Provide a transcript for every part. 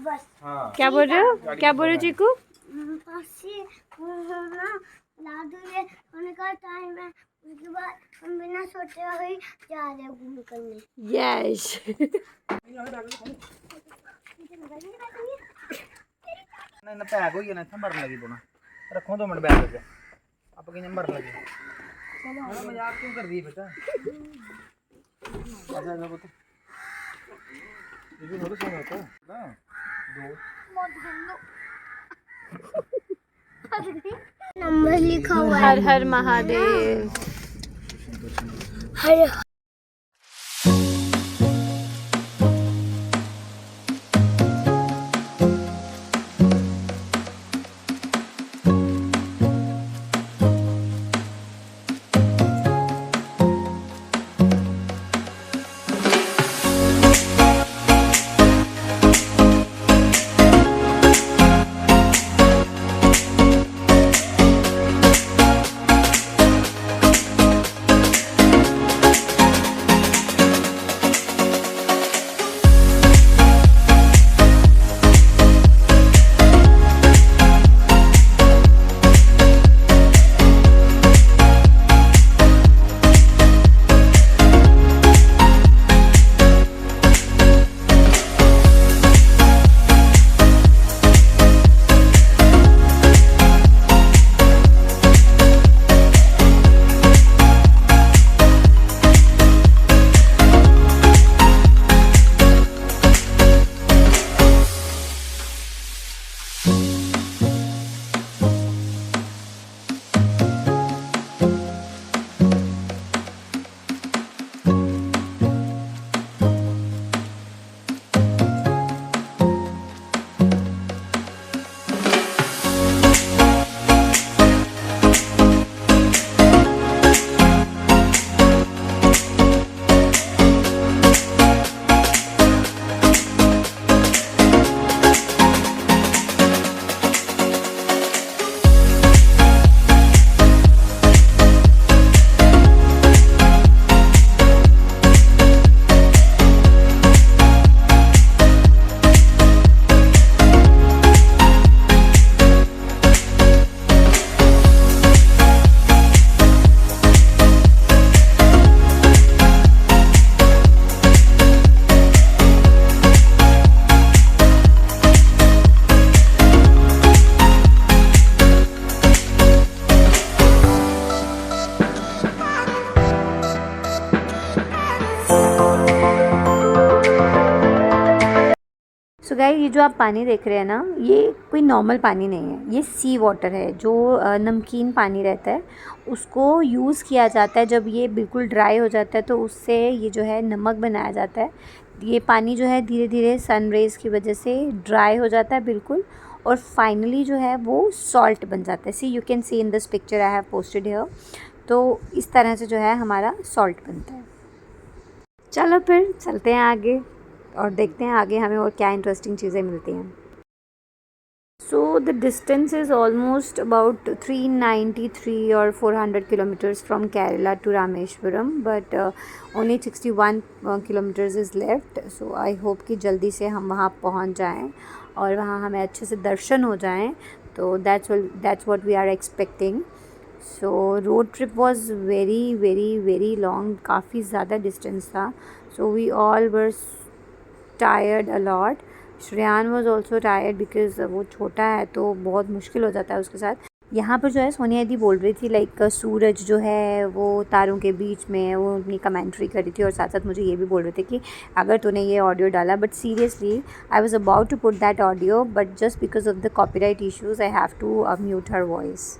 बस। हाँ। क्या बोल रहे हो, क्या बोल रहे हो चीकू? होने का टाइम है, उसके बाद हम बिना सोचे हुए जा रहे हैं घूमने करने। यस। नहीं ना पैक हो गया ना, मरने लगी बोना रखो 2 मिनट बैठ के आप कहीं मरने लगी। चलो मजाक क्यों कर रही है बेटा? आजा आजा बेटा, ये भी थोड़ा सोना होता है ना। 2 नंबर लिखा हुआ है। हर हर महादेव। हर सो गाइस, ये जो आप पानी देख रहे हैं ना, ये कोई नॉर्मल पानी नहीं है, ये सी वाटर है। जो नमकीन पानी रहता है उसको यूज़ किया जाता है। जब ये बिल्कुल ड्राई हो जाता है तो उससे ये जो है नमक बनाया जाता है। ये पानी जो है धीरे धीरे सन रेज़ की वजह से ड्राई हो जाता है बिल्कुल, और फाइनली जो है वो सॉल्ट बन जाता है। See you can see in this picture I have posted here. तो इस तरह से जो है हमारा सॉल्ट बनता है। चलो फिर चलते हैं आगे और देखते हैं आगे हमें और क्या इंटरेस्टिंग चीज़ें मिलती हैं। So the distance is almost about 393 और 400 kilometres from Kerala to Rameswaram, but only 61 kilometres is left. So I hope कि जल्दी से हम वहाँ पहुँच जाएं और वहाँ हमें अच्छे से दर्शन हो जाएं। तो that's what we are expecting. So road trip was very very very long, काफ़ी ज़्यादा डिस्टेंस था। So we all were tired a lot. Shreyan was also tired because वो छोटा है तो बहुत मुश्किल हो जाता है उसके साथ। यहाँ पर जो है सोनिया दी बोल रही थी लाइक सूरज जो है वो तारों के बीच में है, वो अपनी कमेंट्री कर रही थी और साथ साथ मुझे ये भी बोल रहे थे कि अगर तूने ये ऑडियो डाला, but seriously I was about to put that audio but just because of the copyright issues I have to mute her voice.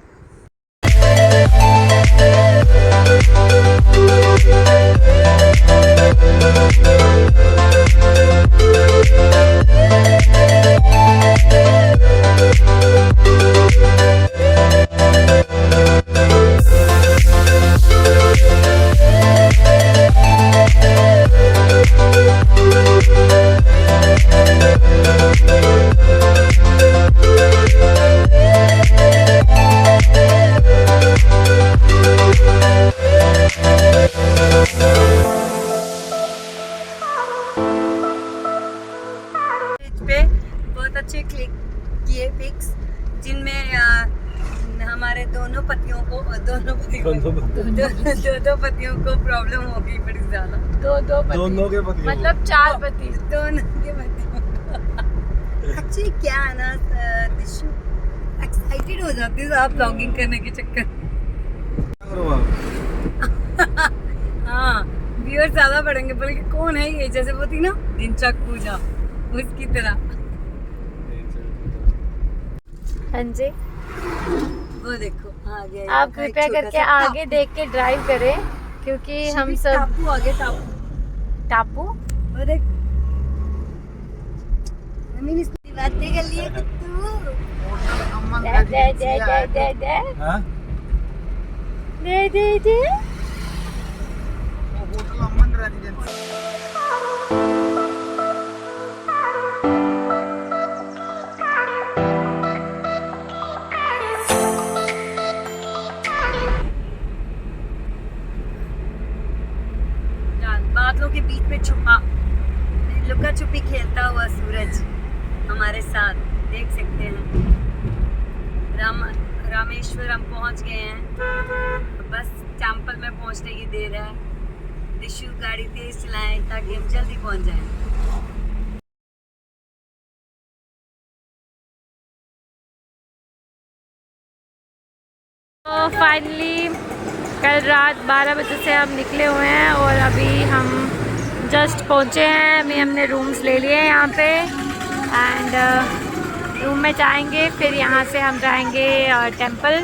हमारे दोनों पतियों को दो पतियों को प्रॉब्लम हो गई बड़ी ज्यादा। दोनों के पति मतलब 4 पति। दोनों के पतियों एक्चुअली क्या है ना, दिशु एक्साइटेड हो जाती है आप ब्लॉगिंग करने के चक्कर। हाँ व्यूअर्स ज्यादा बढ़ेंगे, बल्कि कौन है ये, जैसे वो थी ना दिनचक पूजा उसकी तरह। हाँ जी, वो देखो आ गया। आप कृपया करके आगे देख के ड्राइव करें क्योंकि हम सब टापू आगे टापू वो देख मम्मी ने इसकी बातें कर ली है कुत्तू। दे होटल अमन रेजिडेंसी। बादलों के बीच में छुपा लुका छुपी खेलता हुआ सूरज हमारे साथ देख सकते हैं। रामेश्वरम पहुंच गए हैं, बस टेम्पल में पहुंचने की देर है। दिशु गाड़ी तेज चलाएं ताकि हम जल्दी पहुंच जाएं। तो फाइनली कल रात 12 बजे से हम निकले हुए हैं और अभी हम जस्ट पहुँचे हैं। अभी हमने रूम्स ले लिए हैं यहाँ पे एंड रूम में जाएंगे, फिर यहाँ से हम जाएंगे टेंपल।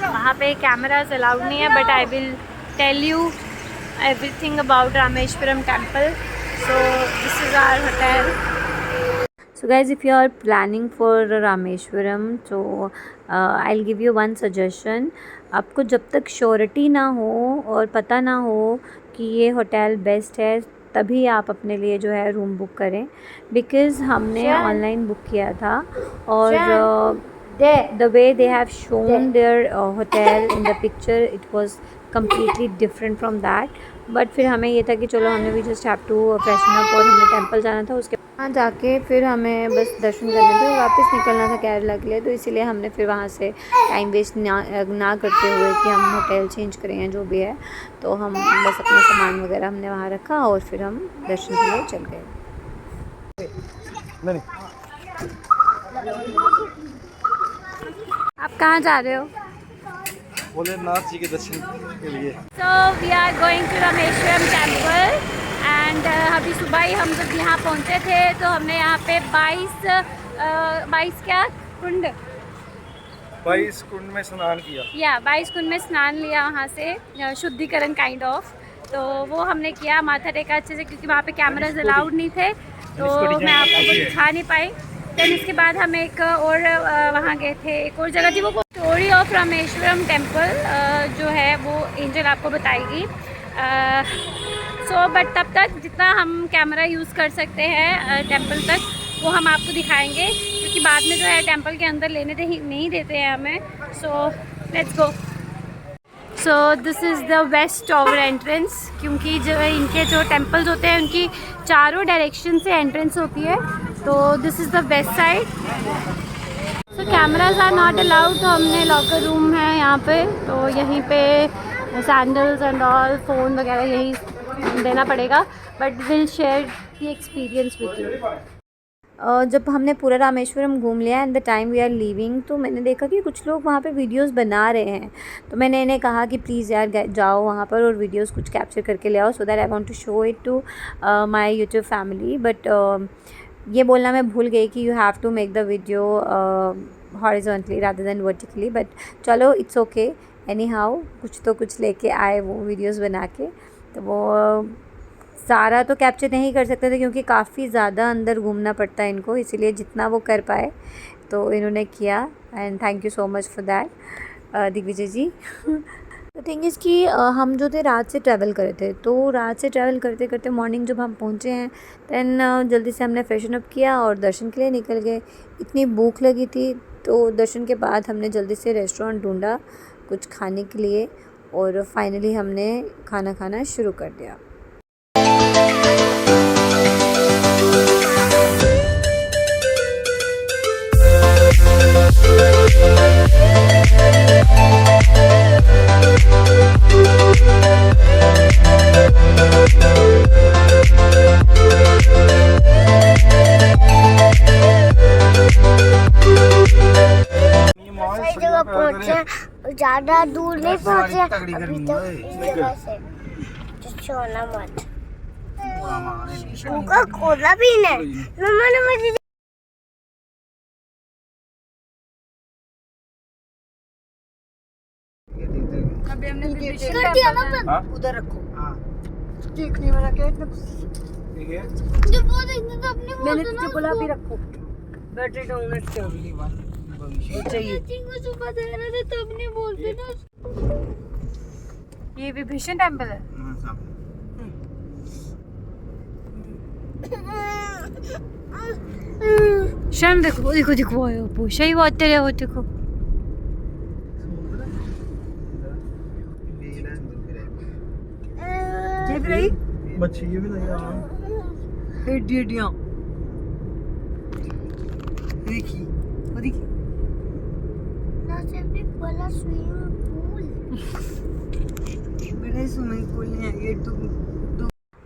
वहाँ पे कैमरास अलाउड नहीं है, but I will tell you everything about Rameshwaram temple. So this is our hotel. So guys, if you are planning for Rameshwaram, so I'll give you one suggestion. आपको जब तक surety ना हो और पता ना हो कि ये होटल बेस्ट है, तभी आप अपने लिए जो है रूम बुक करें। बिकॉज़ हमने ऑनलाइन बुक किया था और the way they have shown their hotel in the picture, it was completely different from that. But फिर हमें ये था कि चलो हमने भी just have to freshen up और हमने टेंपल जाना था। उसके वहाँ जाके फिर हमें बस दर्शन करने थे, वापस निकलना था केरला के लिए। तो इसीलिए हमने फिर वहाँ से टाइम वेस्ट ना करते हुए कि हम होटल चेंज करें या जो भी है, तो हम बस अपना सामान वगैरह हमने वहाँ रखा और फिर हम दर्शन के लिए चल गए। आप कहाँ जा रहे हो? भोलेनाथ जी के दर्शन के लिए। So we are going to Rameswaram temple and अभी सुबह ही हम जब यहाँ पहुँचे थे तो हमने यहाँ पे 22 क्या कुंड 22 कुंड में स्नान किया। 22 कुंड में स्नान लिया वहाँ से, शुद्धिकरण काइंड ऑफ। तो वो हमने किया, माथा टेका अच्छे से, क्योंकि वहाँ पे कैमराज अलाउड नहीं थे तो मैं आपको वो दिखा नहीं पाई। फिर इसके बाद हम एक और वहाँ गए थे, एक और जगह थी, वो स्टोरी ऑफ रामेश्वरम टेम्पल जो है वो एंजल आपको बताएगी। सो बट तब तक जितना हम कैमरा यूज़ कर सकते हैं टेम्पल तक वो हम आपको दिखाएंगे, क्योंकि बाद में जो है टेम्पल के अंदर लेने नहीं देते हैं हमें। So let's go. So this is the west over entrance, क्योंकि जो इनके जो टेम्पल्स होते हैं उनकी चारों डायरेक्शन से एंट्रेंस होती है। तो this is the west side. So cameras are not allowed, तो हमने लॉकर रूम है यहाँ पे, तो यहीं पे सैंडल्स एंड ऑल, फ़ोन वगैरह यहीं देना पड़ेगा, but will share the experience with you. जब हमने पूरा रामेश्वरम घूम लिया and the time we are leaving, तो मैंने देखा कि कुछ लोग वहाँ पे वीडियोस बना रहे हैं। तो मैंने इन्हें कहा कि प्लीज़ यार जाओ वहाँ पर और वीडियोस कुछ कैप्चर करके ले आओ, so that I want to show it to my YouTube family. But ये बोलना मैं भूल गई कि you have to make the video horizontally rather than vertically, but चलो इट्स ओके। एनी हाउ कुछ लेके आए वो वीडियोस बना के। तो वो सारा तो कैप्चर नहीं कर सकते थे क्योंकि काफ़ी ज़्यादा अंदर घूमना पड़ता है इनको, इसीलिए जितना वो कर पाए तो इन्होंने किया and thank you so much for that Digvijay ji. तो थिंग इज़ कि हम जो थे रात से ट्रैवल करे थे, तो रात से ट्रैवल करते करते मॉर्निंग जब हम पहुँचे हैं दैन जल्दी से हमने फ्रेशन अप किया और दर्शन के लिए निकल गए। इतनी भूख लगी थी, तो दर्शन के बाद हमने जल्दी से रेस्टोरेंट ढूंढा कुछ खाने के लिए और फाइनली हमने खाना खाना शुरू कर दिया। ज्यादा दूर नहीं पहुंचे तगड़ी अभी गर्मी तो है। इस जगह से तो सोना मत पूरा मारे कोका कोला पीना है मम्मा ने मुझे अभी हमने विभीषण कर दिया ना बंद। हाँ उधर रखो। हाँ देखने वाला क्या इतना ठीक है जो बोल इतना तो अपने मैंने तुझे बोला अभी रखो। बैटरी डाउन है इसके अभी भविष्य चाहिए। को सुबह देना था तब नहीं बोलते ना ये विभीषण टेम्पल है। हाँ, साहब। शाम देखो देखो देखो वो सही बात तेरे वो देखो देख रही मच्छी भी नहीं आ एडियटियां देखी वो देखी ना से भी बड़ा स्विमिंग पूल बड़े स्विमिंग पूल है ये तो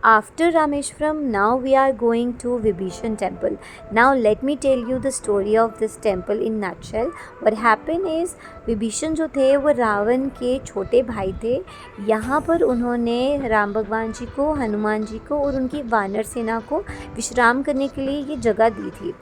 After Rameshwaram, now we are going to Vibhishan temple. Now let me tell you the story of this temple in nutshell. What happened is Vibhishan जो थे वो रावण के छोटे भाई थे। यहाँ पर उन्होंने राम भगवान जी को, हनुमान जी को और उनकी वानर सेना को विश्राम करने के लिए ये जगह दी थी।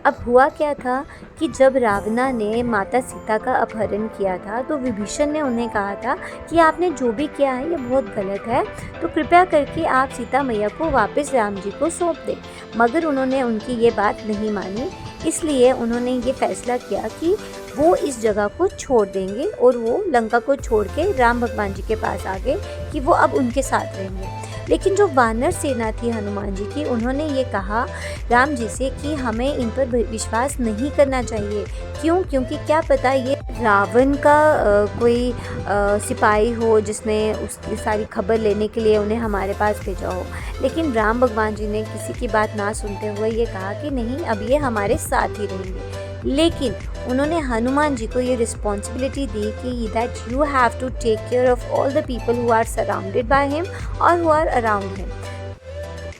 अब हुआ क्या था कि जब रावणा ने माता सीता का अपहरण किया था तो विभीषण ने उन्हें कहा था कि आपने जो भी किया है ये बहुत गलत है, तो कृपया करके आप सीता मैया को वापस राम जी को सौंप दें। मगर उन्होंने उनकी ये बात नहीं मानी, इसलिए उन्होंने ये फैसला किया कि वो इस जगह को छोड़ देंगे और वो लंका को छोड़ के राम भगवान जी के पास आ गए कि वो अब उनके साथ रहेंगे। लेकिन जो वानर सेना थी हनुमान जी की, उन्होंने ये कहा राम जी से कि हमें इन पर विश्वास नहीं करना चाहिए। क्यों? क्योंकि क्या पता ये रावण का कोई सिपाही हो जिसने उसकी सारी खबर लेने के लिए उन्हें हमारे पास भेजा हो। लेकिन राम भगवान जी ने किसी की बात ना सुनते हुए ये कहा कि नहीं, अब ये हमारे साथ ही रहेंगे। लेकिन उन्होंने हनुमान जी को ये रिस्पॉन्सिबिलिटी दी कि that you have to take care of all the people who are surrounded by him और हु आर अराउंड हिम।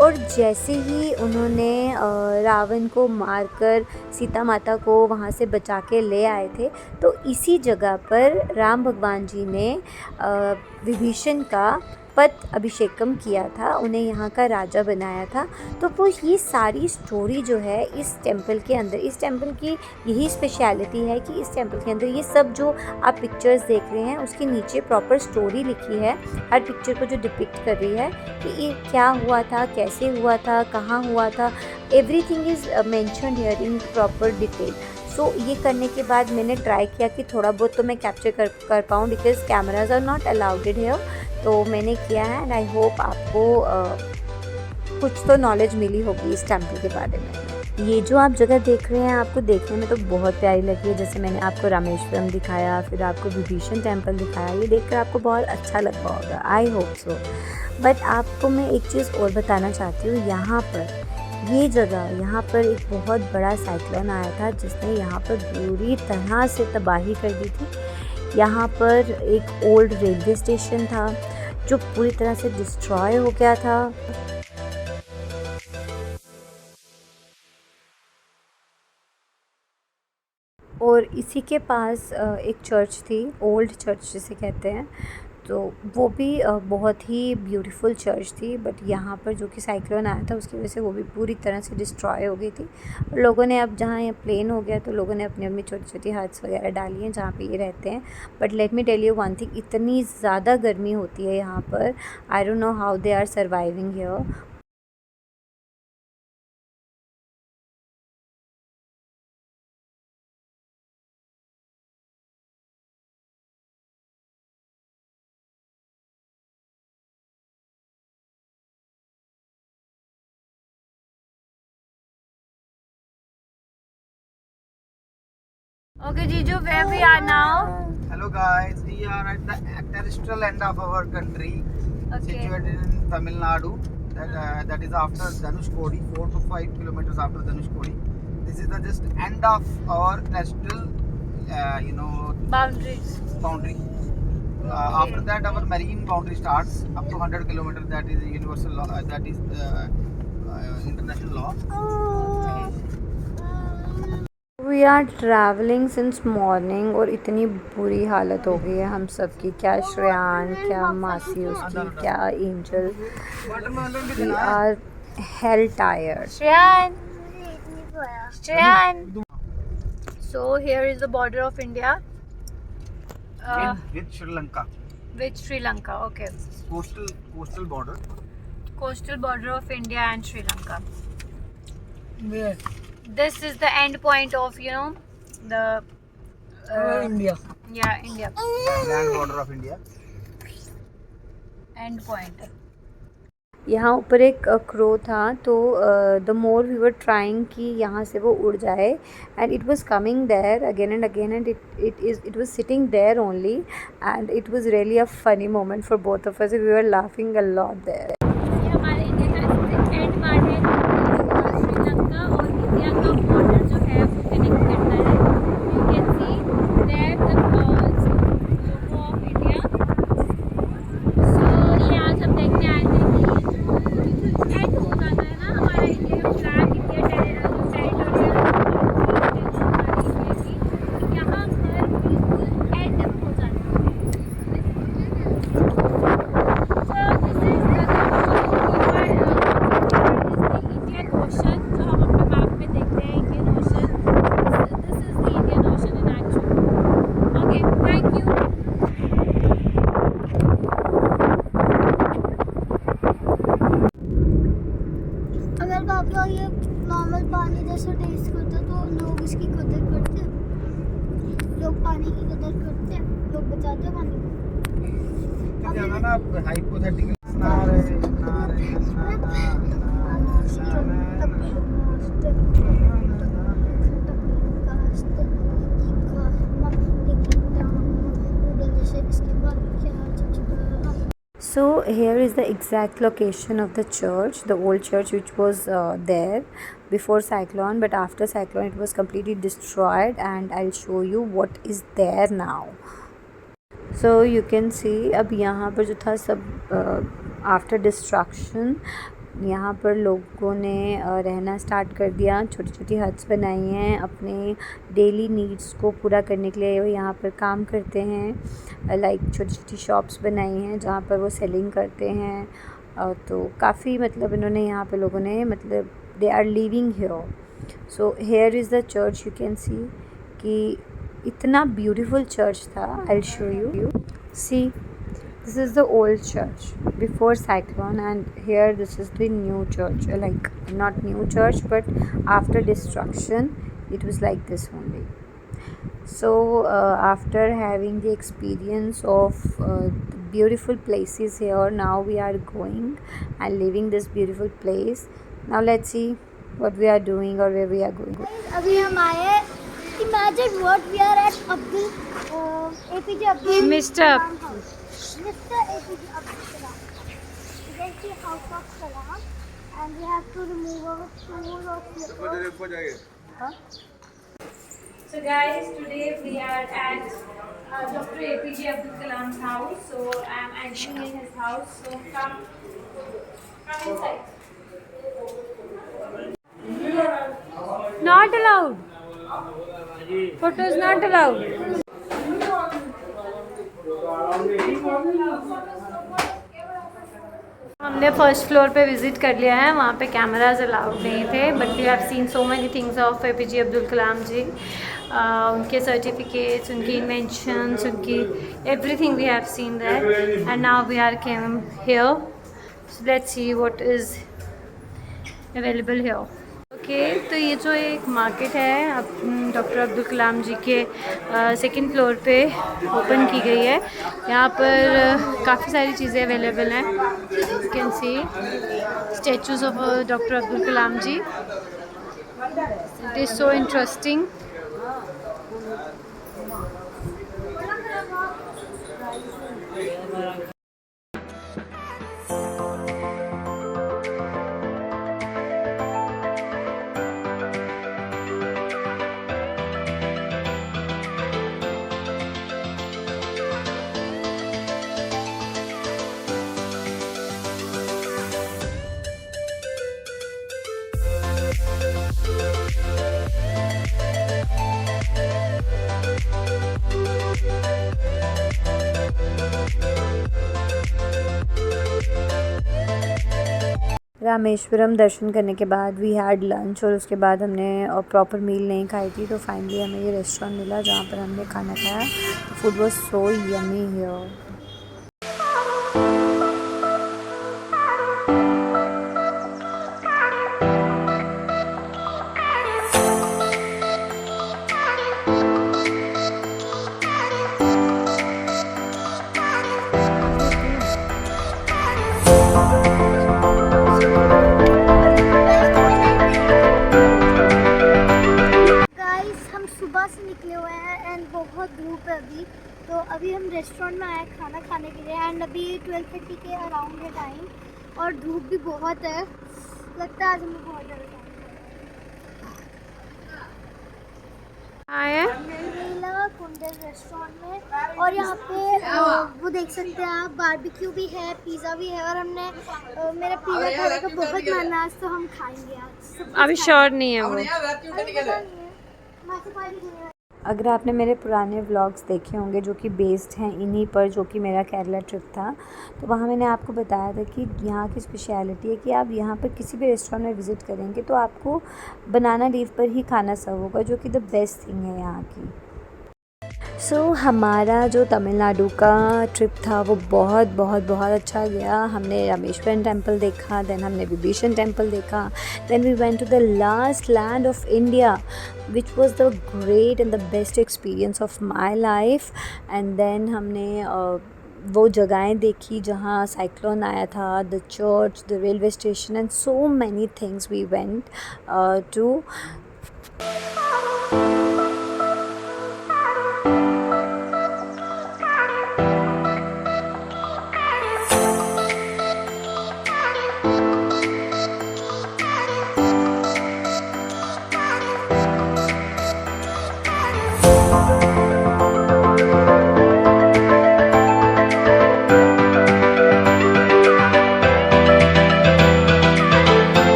और जैसे ही उन्होंने रावण को मारकर सीता माता को वहाँ से बचा के ले आए थे, तो इसी जगह पर राम भगवान जी ने विभीषण का पद अभिषेकम किया था, उन्हें यहाँ का राजा बनाया था। तो वो ये सारी स्टोरी जो है इस टेंपल के अंदर, इस टेंपल की यही स्पेशलिटी है कि इस टेंपल के अंदर ये सब जो आप पिक्चर्स देख रहे हैं उसके नीचे प्रॉपर स्टोरी लिखी है, हर पिक्चर को जो डिपिक्ट कर रही है कि ये क्या हुआ था, कैसे हुआ था, कहाँ हुआ था, everything is mentioned here in proper detail. So ये करने के बाद मैंने ट्राई किया कि थोड़ा बहुत तो मैं कैप्चर कर पाऊँ, because cameras are not allowed here. तो मैंने किया है एंड आई होप आपको कुछ तो नॉलेज मिली होगी इस टेंपल के बारे में। ये जो आप जगह देख रहे हैं आपको देखने में तो बहुत प्यारी लगी है। जैसे मैंने आपको रामेश्वरम दिखाया, फिर आपको विभीषण टेंपल दिखाया, ये देखकर आपको बहुत अच्छा लगा होगा, आई होप सो। बट आपको मैं एक चीज़ और बताना चाहती हूँ, यहाँ पर ये जगह, यहाँ पर एक बहुत बड़ा साइक्लोन आया था जिसने यहाँ पर पूरी तरह से तबाही कर दी थी। यहाँ पर एक ओल्ड रेलवे स्टेशन था जो पूरी तरह से डिस्ट्रॉय हो गया था। और इसी के पास एक चर्च थी, ओल्ड चर्च जिसे कहते हैं, तो वो भी बहुत ही ब्यूटीफुल चर्च थी। बट यहाँ पर जो कि साइक्लोन आया था उसकी वजह से वो भी पूरी तरह से डिस्ट्रॉय हो गई थी। और लोगों ने अब जहाँ ये प्लेन हो गया तो लोगों ने अपनी अपनी छोटी छोटी हट्स वगैरह डाली हैं जहाँ पे ये रहते हैं। But let me tell you one thing, इतनी ज़्यादा गर्मी होती है यहाँ पर, I don't know how they are surviving here. Okay, Jiju, where we are now? Hello guys, we are at the terrestrial end of our country, situated in Tamil Nadu. That is after Dhanushkodi, 4 to 5 kilometers after Dhanushkodi. This is the just end of our terrestrial, boundary. After that, our marine boundary starts up to 100 kilometers. That is universal law. That is international law. We are travelling since morning और इतनी बुरी हालत हो गई है हम सब की, क्या श्रेयान, क्या मासी उसकी, क्या Angel, we are hell tired. Shreyan, Shreyan. So here is the border of India with Sri Lanka. with Sri Lanka. Okay, Coastal border. coastal border of India and Sri Lanka. Where? This is the end point of the India. yeah, India Land border of India. end point. यहाँ ऊपर एक crow था, तो the more we were trying कि यहाँ से वो उड़ जाए, and it was coming there again and it was sitting there only, and it was really a funny moment for both of us. We were laughing a lot there. ये हमारे India का and part है, श्रीलंका और India का border जो है वो connect करता है. You can see that the logo of India. So ये आज हम देखने आए थे कि एंड हो जाता है ना हमारा इंडिया का फ्लैग, इंडिया टेरिटोरियल यहाँ पर बिल्कुल एंड हो जाता है. इंडियन ओशन जो हम अपने मैप में देखते हैं, Indian ocean, this is the Indian ocean in actual. Okay, thank you. अगर पापा ये नॉर्मल पानी जैसा टेस्ट करते तो लोग इसकी कदर करते, लोग पानी की कदर करते, लोग बचाते पानी को. जाना ना hypothetical So here is the exact location of the church, the old church which was there before cyclone, but after cyclone it was completely destroyed, and I'll show you what is there now. So you can see अब यहाँ पर जो था सब after destruction यहाँ पर लोगों ने रहना स्टार्ट कर दिया. छोटी छोटी हट्स बनाई हैं अपने डेली नीड्स को पूरा करने के लिए. वो यहाँ पर काम करते हैं, लाइक छोटी छोटी शॉप्स बनाई हैं जहाँ पर वो सेलिंग करते हैं. तो काफ़ी मतलब इन्होंने यहाँ पे लोगों ने मतलब they are living here. So here is the church. You can see कि इतना ब्यूटीफुल चर्च था. I will show you. See, this is the old church before cyclone, and here this is the new church, like not new church but after destruction it was like this only. So after having the experience of the beautiful places here, now we are going and leaving this beautiful place. Now let's see what we are doing or where we are going. अभी हम आए, imagine what we are at APJ Abdul Mr. Kalam house. Mr. APJ Abdul Kalam. You can see House of Kalam, and we have to remove our shoes or slippers. So guys, today we are at Dr. APJ Abdul Kalam's house. So I am entering in his house. So come inside. Not allowed. Photos not allowed. हमने first floor पे visit कर लिया है. वहाँ पे cameras allowed नहीं थे, but we have seen so many things of APJ Abdul Kalam ji. उनके सर्टिफिकेट्स, उनकी इन्वेंशंस, उनकी everything we have seen that. And now we are came here. So let's see what is available here. Okay, तो ये जो एक market है अब doctor Abdul Kalam जी के सेकंड फ्लोर पे ओपन की गई है. यहाँ पर काफ़ी सारी चीज़ें अवेलेबल हैं. You can see statues of doctor Abdul Kalam ji. It is so interesting. Rameshwaram दर्शन करने के बाद वी हैड लंच और उसके बाद हमने प्रॉपर मील नहीं खाई थी, तो फाइनली हमें ये रेस्टोरेंट मिला जहाँ पर हमने खाना खाया। Food was so yummy here. Guys हम सुबह से निकले हुए हैं एंड बहुत धूप है अभी, तो अभी हम रेस्टोरेंट में आए खाना खाने के लिए एंड अभी 12:30 के अराउंड है टाइम और धूप भी बहुत है, लगता है आज हमें बहुत ज़्यादा टाइम कुंडल रेस्टोरेंट में। और यहाँ पे वो देख सकते हैं आप, बारबेक्यू भी है, पिज़्ज़ा भी है और हमने मेरा पिज़्ज़ा खाने का बहुत मन है आज, तो हम खाएंगे आज। अभी श्योर नहीं है वो। अभी पता नहीं है, मासी पानी देने वाली। अगर आपने मेरे पुराने व्लॉग्स देखे होंगे जो कि बेस्ड हैं इन्हीं पर, जो कि मेरा केरला ट्रिप था, तो वहाँ मैंने आपको बताया था कि यहाँ की स्पेशलिटी है कि आप यहाँ पर किसी भी रेस्टोरेंट में विज़िट करेंगे तो आपको बनाना लीफ पर ही खाना सर्व होगा, जो कि द बेस्ट थिंग है यहाँ की। सो हमारा जो तमिलनाडु का ट्रिप था वो बहुत अच्छा गया। हमने रामेश्वरम टेम्पल देखा, देन हमने विभीषण टेम्पल देखा, then we went to the last land of India which was the great and the best experience of my life. And then हमने वो जगहें देखी जहाँ साइक्लोन आया था, the church, the railway station and so many things we went to.